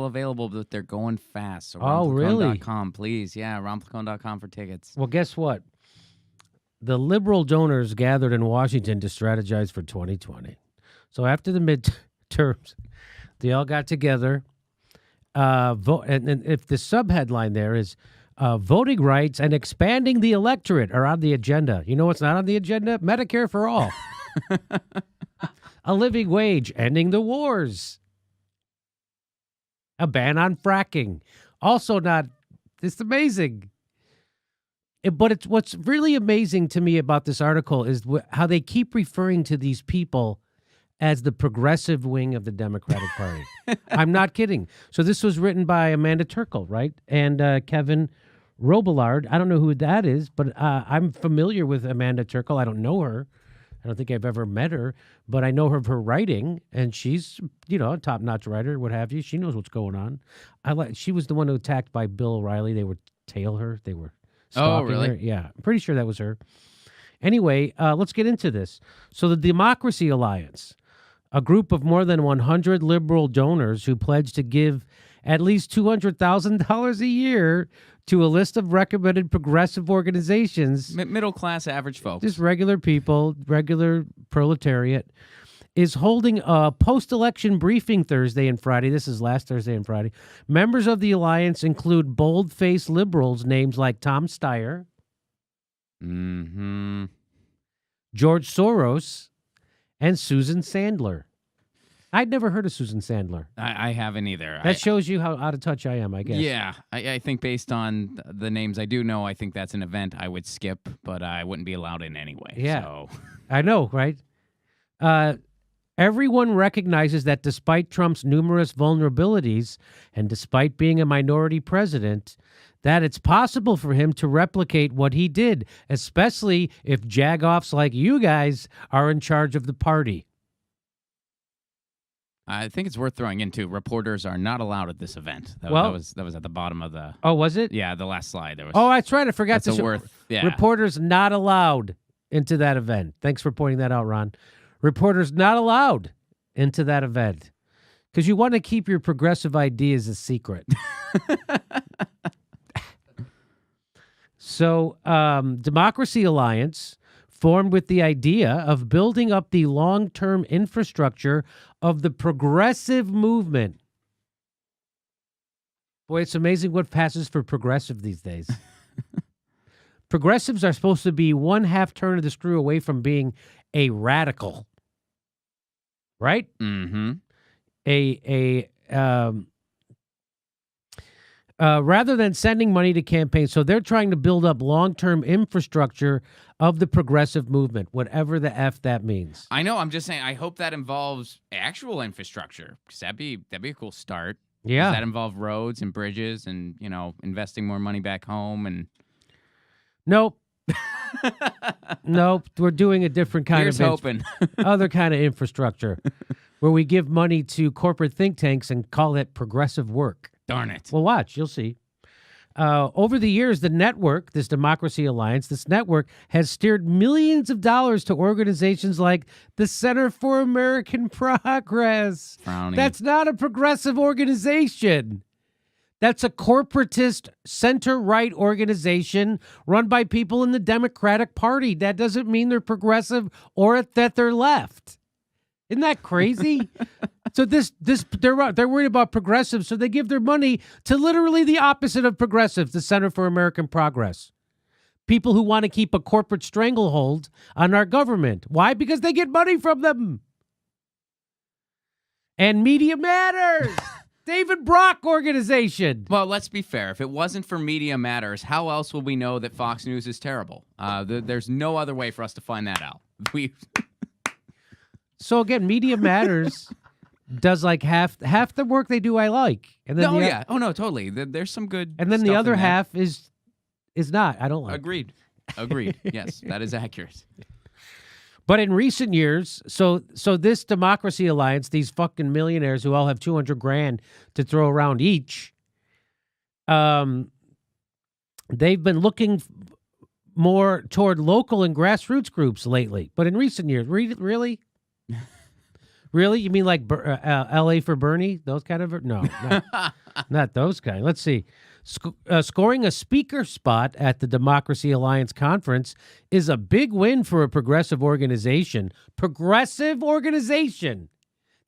available, but they're going fast. So Oh, really? romplacone.com, please. Yeah, romplacone.com for tickets. Well, guess what? The liberal donors gathered in Washington to strategize for 2020. So after the midterms, they all got together. Vote, and if the subheadline there is voting rights and expanding the electorate are on the agenda. You know what's not on the agenda? Medicare for all. A living wage, ending the wars. A ban on fracking. Also not, it's amazing. But it's what's really amazing to me about this article is how they keep referring to these people as the progressive wing of the Democratic Party. I'm not kidding. So this was written by Amanda Turkle, right? And Kevin Robillard. I don't know who that is, but I'm familiar with Amanda Turkle. I don't know her. I don't think I've ever met her, but I know her of her writing, and she's, a top-notch writer, what have you. She knows what's going on. She was the one who attacked by Bill O'Reilly. They would tail her. They were stalking her. Yeah, I'm pretty sure that was her. Anyway, let's get into this. So the Democracy Alliance, a group of more than 100 liberal donors who pledged to give at least $200,000 a year to a list of recommended progressive organizations. Middle class, average folks. Just regular people, regular proletariat, is holding a post-election briefing Thursday and Friday. This is last Thursday and Friday. Members of the alliance include bold-faced liberals, names like Tom Steyer, George Soros, and Susan Sandler. I'd never heard of Susan Sandler. I haven't either. That shows you how out of touch I am, I guess. Yeah, I think based on the names I do know, I think that's an event I would skip, but I wouldn't be allowed in anyway. Yeah, so. I know, right? Everyone recognizes that despite Trump's numerous vulnerabilities and despite being a minority president, that it's possible for him to replicate what he did, especially if jagoffs like you guys are in charge of the party. I think it's worth throwing into reporters are not allowed at this event. That was at the bottom of the. Oh, was it? Yeah, the last slide. There was. Oh, that's right. I forgot to show. Yeah. Reporters not allowed into that event. Thanks for pointing that out, Ron. Reporters not allowed into that event because you want to keep your progressive ideas a secret. So, Democracy Alliance formed with the idea of building up the long-term infrastructure of the progressive movement. Boy, it's amazing what passes for progressive these days. Progressives are supposed to be one half turn of the screw away from being a radical, right? Mm-hmm. Rather than sending money to campaigns, so they're trying to build up long-term infrastructure of the progressive movement, whatever the F that means. I know. I'm just saying. I hope that involves actual infrastructure because that'd be a cool start. Yeah. Does that involve roads and bridges and investing more money back home and? Nope. Nope. We're doing a different kind Here's hoping. Other kind of infrastructure where we give money to corporate think tanks and call it progressive work. Darn it. Well, watch. You'll see. Over the years, the network, this Democracy Alliance, this network has steered millions of dollars to organizations like the Center for American Progress. Frowning. That's not a progressive organization. That's a corporatist center-right organization run by people in the Democratic Party. That doesn't mean they're progressive or that they're left. Isn't that crazy? So they're worried about progressives, so they give their money to literally the opposite of progressives, the Center for American Progress. People who want to keep a corporate stranglehold on our government. Why? Because they get money from them. And Media Matters. David Brock organization. Well, let's be fair. If it wasn't for Media Matters, how else will we know that Fox News is terrible? There's no other way for us to find that out. So again, Media Matters does like half the work they do I like. And then Oh, no, totally. There's some good and then stuff the other in there. half is not. I don't like. Agreed. Yes, that is accurate. But in recent years, so this Democracy Alliance, these fucking millionaires who all have $200,000 to throw around each, they've been looking more toward local and grassroots groups lately. But in recent years, really? Really? You mean like L.A. for Bernie? Those kind of? No, not those kind. Let's see. Scoring a speaker spot at the Democracy Alliance conference is a big win for a progressive organization. Progressive organization.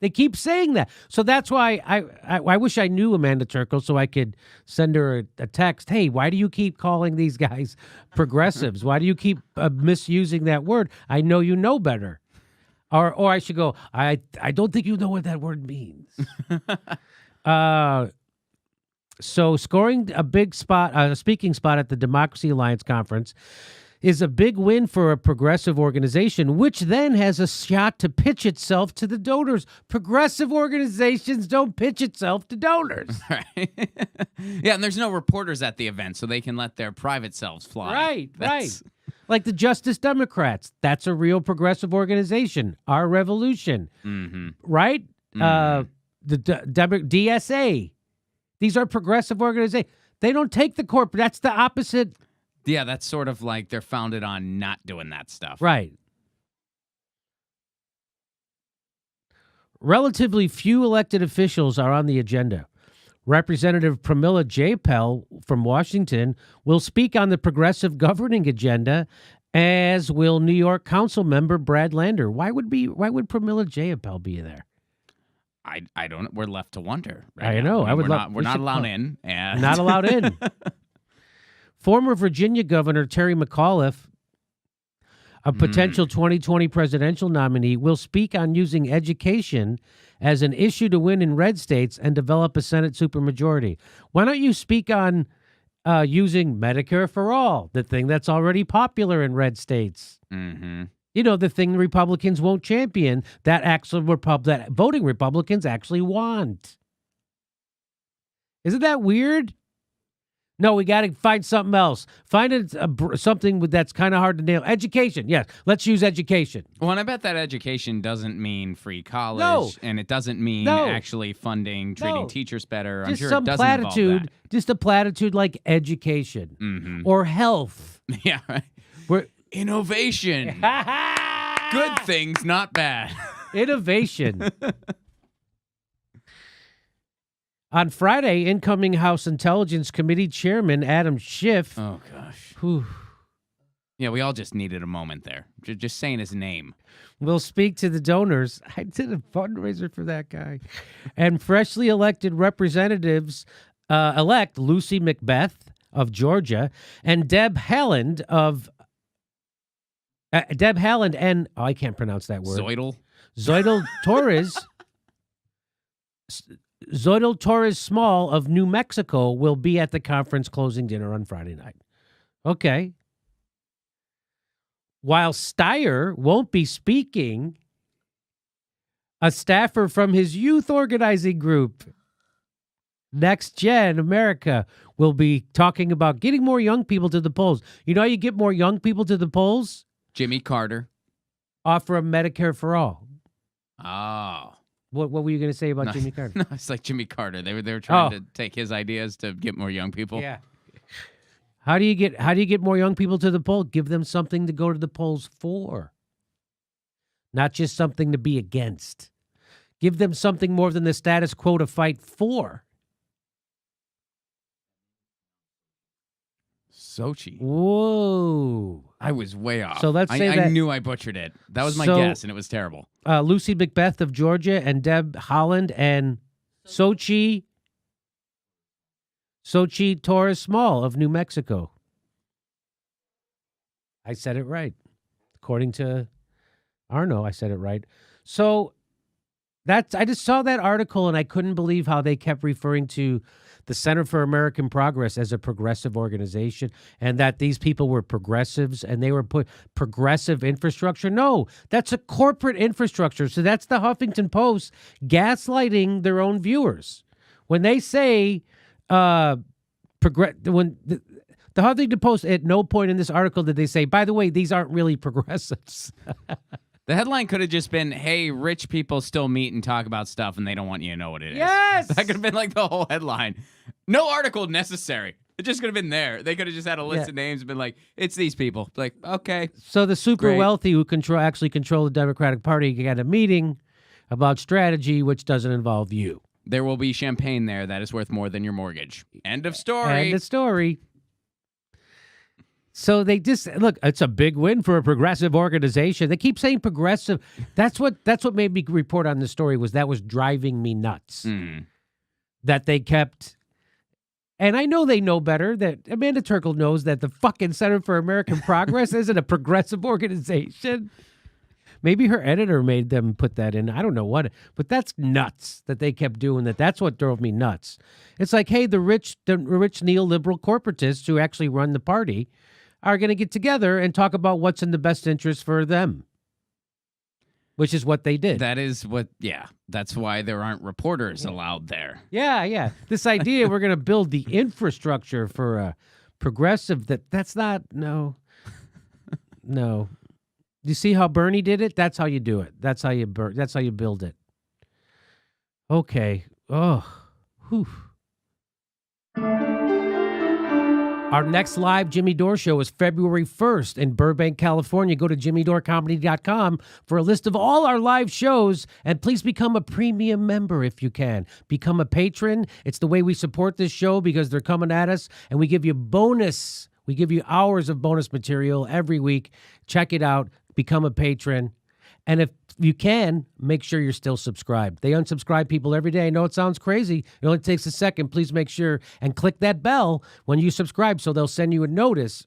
They keep saying that. So that's why I wish I knew Amanda Turkle so I could send her a text. Hey, why do you keep calling these guys progressives? Why do you keep misusing that word? I know you know better. Or I should go, I don't think you know what that word means. So scoring a big spot, a speaking spot at the Democracy Alliance conference is a big win for a progressive organization, which then has a shot to pitch itself to the donors. Progressive organizations don't pitch itself to donors. Right. Yeah, and there's no reporters at the event, so they can let their private selves fly. Right. Like the Justice Democrats. That's a real progressive organization. Our Revolution. Mm-hmm. Right? Mm-hmm. The DSA. These are progressive organizations. They don't take the corporate. That's the opposite. Yeah, that's sort of like they're founded on not doing that stuff. Right. Relatively few elected officials are on the agenda. Representative Pramila Jayapal from Washington will speak on the progressive governing agenda, as will New York Council member Brad Lander. Why would Pramila Jayapal be there? I don't. We're left to wonder. I know. We're not allowed in. And Not allowed in. Former Virginia Governor Terry McAuliffe, a potential 2020 presidential nominee, will speak on using education as an issue to win in red states and develop a Senate supermajority. Why don't you speak on using Medicare for all, the thing that's already popular in red states? Mm-hmm. You know, the thing Republicans won't champion that that voting Republicans actually want. Isn't that weird? No, we got to find something else. Find something that's kind of hard to nail. Education, yes. Let's use education. Well, and I bet that education doesn't mean free college, No. and it doesn't mean actually funding, treating teachers better. I'm Just sure some it doesn't involve platitude, just a platitude like education or health. that. Yeah, right. We're Innovation. Good things, not bad. Innovation. On Friday, incoming House Intelligence Committee Chairman Adam Schiff. Oh, gosh. Whew, Yeah, we all just needed a moment there. Just saying his name. will speak to the donors. I did a fundraiser for that guy. And freshly elected representatives elect Lucy McBeth of Georgia and Deb Haaland and I can't pronounce that word. Zoidal Torres. Zoidal Torres Small of New Mexico will be at the conference closing dinner on Friday night. Okay. While Steyer won't be speaking, a staffer from his youth organizing group, Next Gen America, will be talking about getting more young people to the polls. You know how you get more young people to the polls? Jimmy Carter. Offer a Medicare for all. Oh. What were you going to say about Jimmy Carter? No, it's like Jimmy Carter. They were trying to take his ideas to get more young people. Yeah. How do you get more young people to the poll? Give them something to go to the polls for. Not just something to be against. Give them something more than the status quo to fight for. Sochi. Whoa. I was way off. So let's say I knew I butchered it. That was my guess, and it was terrible. Lucy McBeth of Georgia and Deb Haaland and Sochi Torres Small of New Mexico. I said it right. According to Arno, I said it right. So I just saw that article and I couldn't believe how they kept referring to the Center for American Progress as a progressive organization and that these people were progressives and they were put progressive infrastructure. No, that's a corporate infrastructure. So that's the Huffington Post gaslighting their own viewers. When they say the Huffington Post, at no point in this article did they say, by the way, these aren't really progressives. The headline could have just been, hey, rich people still meet and talk about stuff and they don't want you to know what it is. Yes! That could have been like the whole headline. No article necessary. It just could have been there. They could have just had a list of names and been like, it's these people. Like, okay. So the super Great. wealthy who actually control the Democratic Party got a meeting about strategy, which doesn't involve you. There will be champagne there that is worth more than your mortgage. End of story. End of story. So they just look. It's a big win for a progressive organization. They keep saying progressive. That's what made me report on the story. That was driving me nuts. That they kept. And I know they know better. That Amanda Turkle knows that the fucking Center for American Progress isn't a progressive organization. Maybe her editor made them put that in. I don't know what, but that's nuts that they kept doing that. That's what drove me nuts. It's like, hey, the rich neoliberal corporatists who actually run the party are going to get together and talk about what's in the best interest for them, which is what they did. That is what, yeah. That's why there aren't reporters allowed there. Yeah. This idea we're going to build the infrastructure for a progressive that's not, no. You see how Bernie did it? That's how you do it. That's how you build it. Okay. Oh. Whew. Our next live Jimmy Dore show is February 1st in Burbank, California. Go to jimmydorcomedy.com for a list of all our live shows, and please become a premium member if you can. Become a patron. It's the way we support this show because they're coming at us, and we give you bonus. We give you hours of bonus material every week. Check it out. Become a patron. And if you can, make sure you're still subscribed. They unsubscribe people every day. I know it sounds crazy. It only takes a second. Please make sure and click that bell when you subscribe so they'll send you a notice